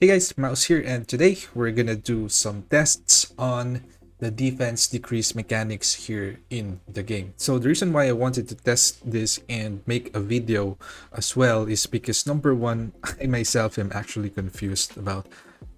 Hey guys, Mouse here, and today we're gonna do some tests on the defense decrease mechanics here in the game. So the reason why I wanted to test this and make a video as well is because number one, I myself am actually confused about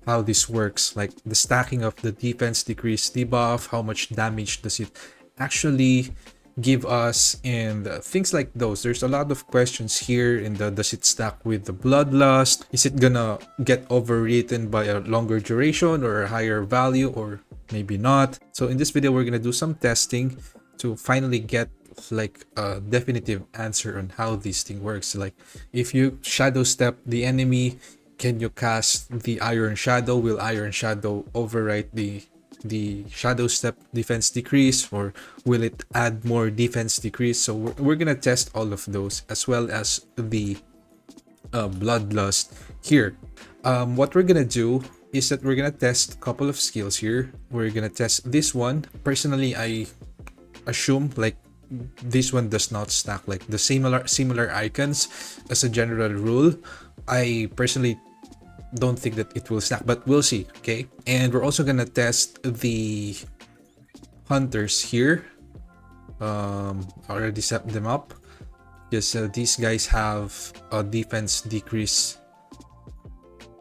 how this works, like the stacking of the defense decrease debuff, how much damage does it actually give us, and things like those. There's a lot of questions here in the does it stack with the bloodlust, is it gonna get overwritten by a longer duration or a higher value, or maybe not. So in this video we're gonna do some testing to finally get like a definitive answer on how this thing works. Like if you shadow step the enemy, can you cast the Iron Shadow? Will Iron Shadow overwrite the shadow step defense decrease, or will it add more defense decrease? So we're gonna test all of those, as well as the bloodlust here. What we're gonna do is that we're gonna test a couple of skills here. We're gonna test this one. Personally, I assume like this one does not stack, like the similar icons. As a general rule, I personally don't think that it will stack, but we'll see. Okay, and we're also gonna test the hunters here. Already set them up. Yes, these guys have a defense decrease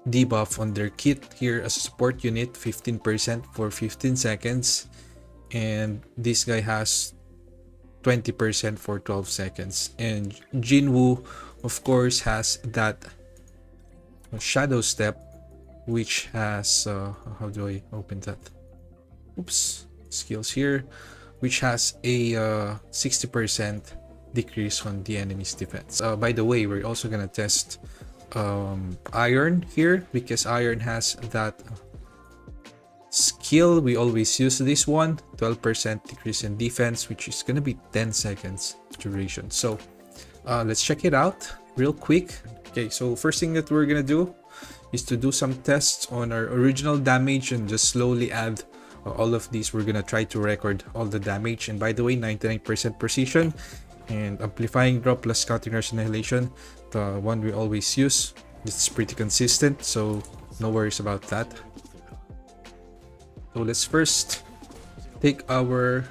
debuff on their kit here as a support unit, 15% for 15 seconds, and this guy has 20% for 12 seconds. And Jinwoo, of course, has that shadow step, which has how do I open that? Oops, skills here, which has a 60% decrease on the enemy's defense. By the way, we're also gonna test Iron here, because Iron has that skill. We always use this one, 12% decrease in defense, which is gonna be 10 seconds duration. So let's check it out real quick. Okay, so first thing that we're gonna do is to do some tests on our original damage and just slowly add all of these. We're gonna try to record all the damage. And by the way, 99% precision and amplifying drop plus counter annihilation, the one we always use. This is pretty consistent, so no worries about that. So let's first take our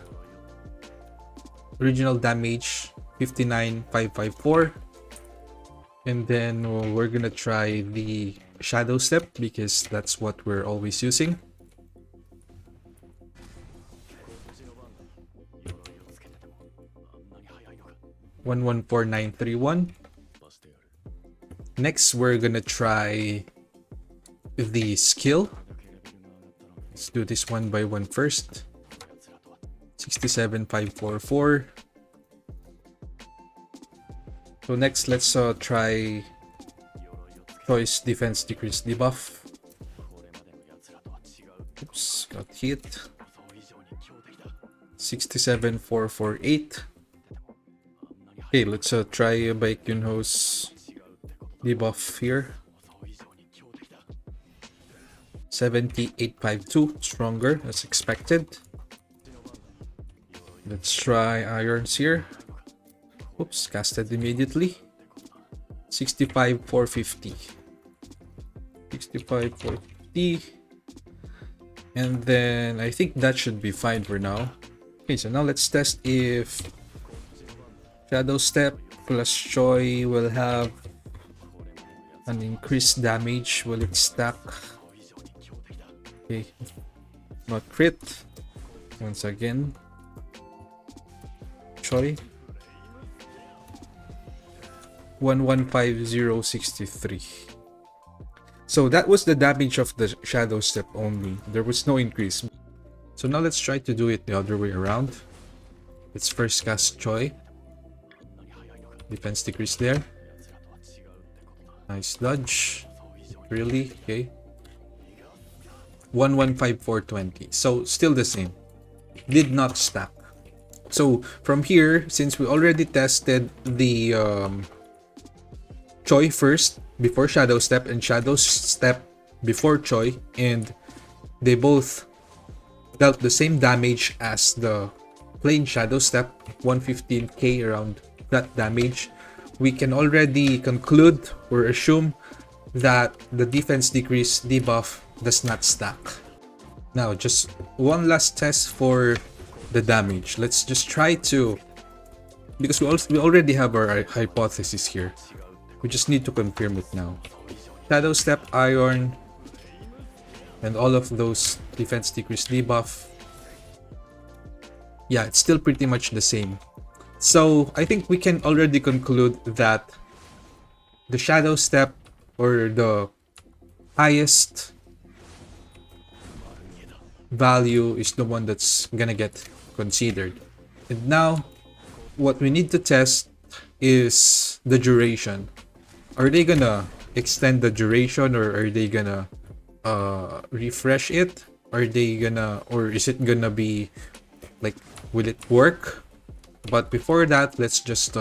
original damage, 59,554. And then we're gonna try the shadow step, because that's what we're always using. $114,931. Next, we're gonna try the skill. Let's do this one by one first. 67,544. So next, let's try choice defense decrease debuff. Oops, got hit. 67,448. Okay, let's try Baekhyunho's debuff here. 78,552, stronger as expected. Let's try Irons here. Oops, casted immediately. 65,450. 65,450. And then I think that should be fine for now. Okay, so now let's test if Shadow Step plus Choi will have an increased damage. Will it stack? Okay, not crit. Once again, Choi. 115063. So that was the damage of the shadow step only. There was no increase. So now let's try to do it the other way around. Let's first cast Choi. Defense decrease there. Nice dodge. Really? Okay. 115420. So still the same. Did not stack. So from here, since we already tested the Choi first before Shadow Step and Shadow Step before Choi, and they both dealt the same damage as the plain Shadow Step, 115k around that damage, we can already conclude or assume that the defense decrease debuff does not stack. Now, just one last test for the damage. Let's just try to, because we already have our hypothesis here. We just need to confirm it now. Shadow Step, Iron, and all of those defense decrease debuff. Yeah, it's still pretty much the same. So I think we can already conclude that the Shadow Step, or the highest value, is the one that's gonna get considered. And now what we need to test is the duration. Are they gonna extend the duration, or are they gonna refresh it? Are they gonna, or is it gonna be like, will it work? But before that, let's just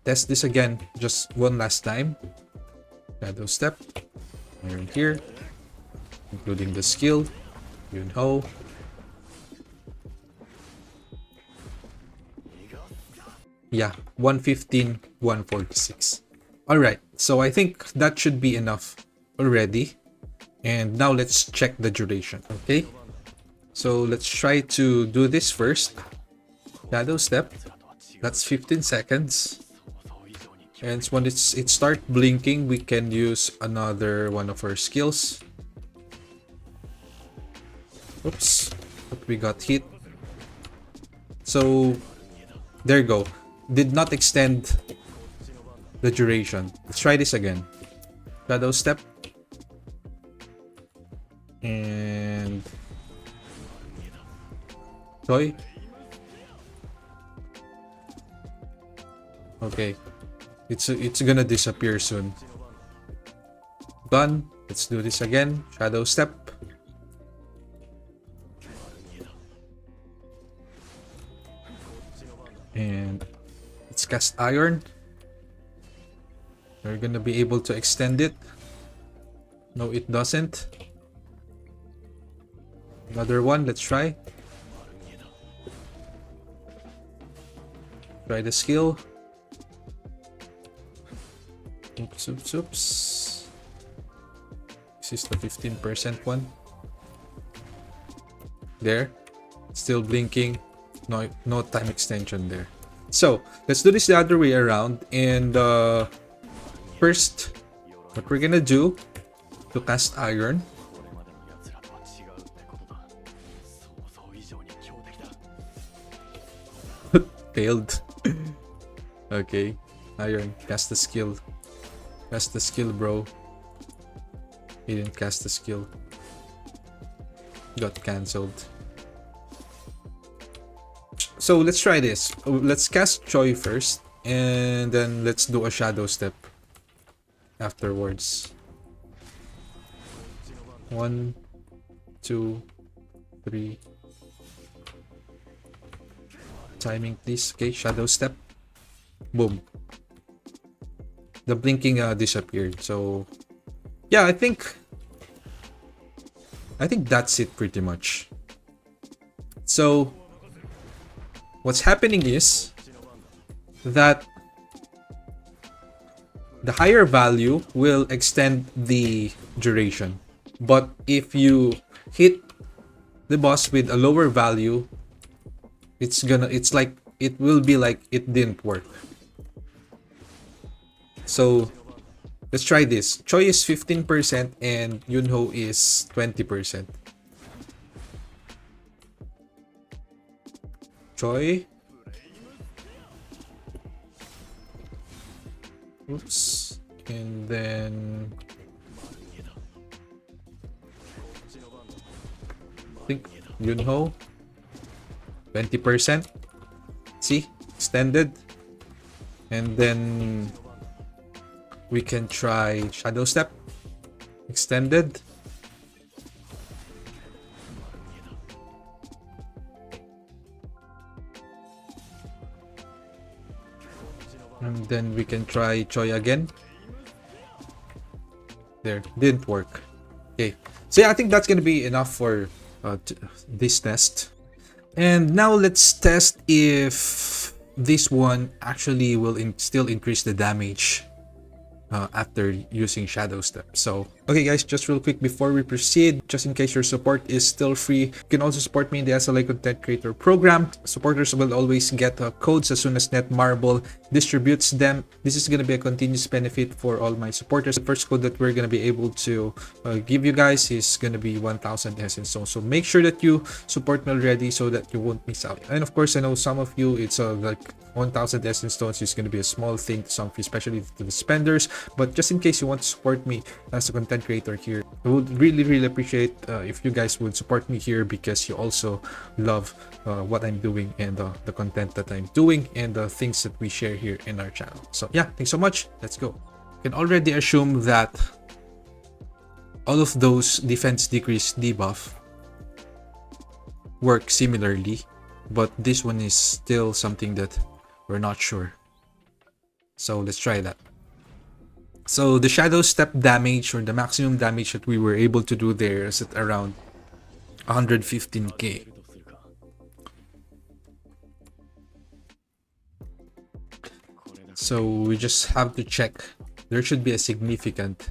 test this again just one last time. Shadow Step, Iron here, including the skill, Yunho. Yeah, 115, 146. Alright, so I think that should be enough already. And now let's check the duration. Okay, so let's try to do this first. Shadow Step, that's 15 seconds. And when it starts blinking, we can use another one of our skills. Oops, but we got hit. So there you go. Did not extend the duration. Let's try this again. Shadow Step. And Toy. Okay. It's gonna disappear soon. Done. Let's do this again. Shadow Step. And let's cast Iron. We're gonna be able to extend it. No, it doesn't. Another one. Let's try. Try the skill. Oops, oops, oops. This is the 15% one. There. Still blinking. No time extension there. So, let's do this the other way around. And first, what we're gonna do to cast Iron. Failed. Okay. Iron, cast the skill. Cast the skill, bro. He didn't cast the skill. Got cancelled. So let's try this. Let's cast Choi first, and then let's do a Shadow Step afterwards. 1, 2, 3. Timing, please. Okay, Shadow Step. Boom. The blinking disappeared. So yeah, I think that's it pretty much. So what's happening is that the higher value will extend the duration, but if you hit the boss with a lower value, it's like, it will be like it didn't work. So let's try this. Choi is 15% and Yunho is 20%. Choi. Oops. And then I think Yunho 20%. See? Extended. And then we can try Shadow Step. Extended. And then we can try Choi again. There, didn't work. Okay, so yeah, I think that's gonna be enough for this test. And now let's test if this one actually will still increase the damage. after using Shadow Step. So, okay guys, just real quick before we proceed, just in case your support is still free, you can also support me in the SLA Content Creator Program. Supporters will always get codes as soon as Netmarble distributes them. This is going to be a continuous benefit for all my supporters. The first code that we're going to be able to give you guys is going to be 1000 Essence Stones. So make sure that you support me already so that you won't miss out. And of course, I know some of you, it's like 1000 Essence Stones is going to be a small thing to some of you, especially to the spenders. But just in case you want to support me as a content creator here, I would really appreciate if you guys would support me here, because you also love what I'm doing and the content that I'm doing and the things that we share here in our channel. So yeah, thanks so much. Let's go. You can already assume that all of those defense decrease debuff work similarly, but this one is still something that we're not sure. So let's try that. So the Shadow Step damage, or the maximum damage that we were able to do there, is at around 115k. So we just have to check. There should be a significant,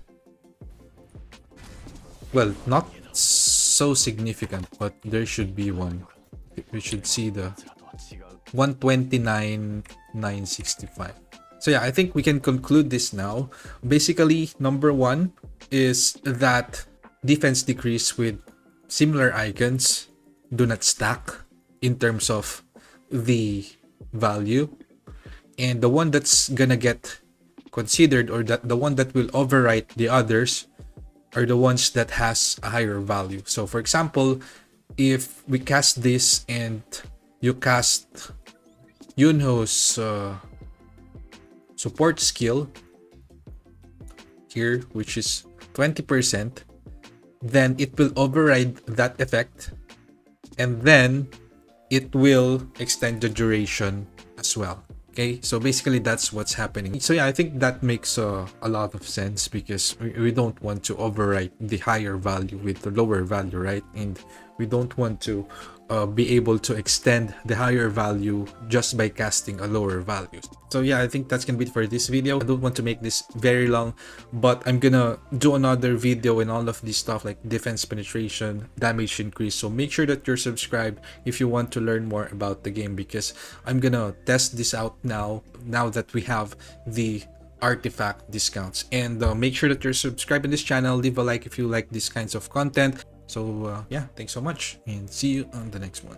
well, not so significant, but there should be one. We should see the 129,965. So yeah, I think we can conclude this now. Basically, number one is that defense decrease with similar icons do not stack in terms of the value. And the one that's gonna get considered, or that the one that will overwrite the others, are the ones that has a higher value. So for example, if we cast this and you cast Yunho's support skill here, which is 20%, then it will override that effect, and then it will extend the duration as well. Okay, so basically that's what's happening. So yeah, I think that makes a lot of sense, because we don't want to overwrite the higher value with the lower value, right? And we don't want to be able to extend the higher value just by casting a lower value. So yeah, I think that's gonna be it for this video. I don't want to make this very long, but I'm gonna do another video and all of this stuff like defense penetration, damage increase. So make sure that you're subscribed if you want to learn more about the game, because I'm gonna test this out now that we have the artifact discounts. And make sure that you're subscribed in this channel. Leave a like if you like these kinds of content. So yeah, thanks so much, and see you on the next one.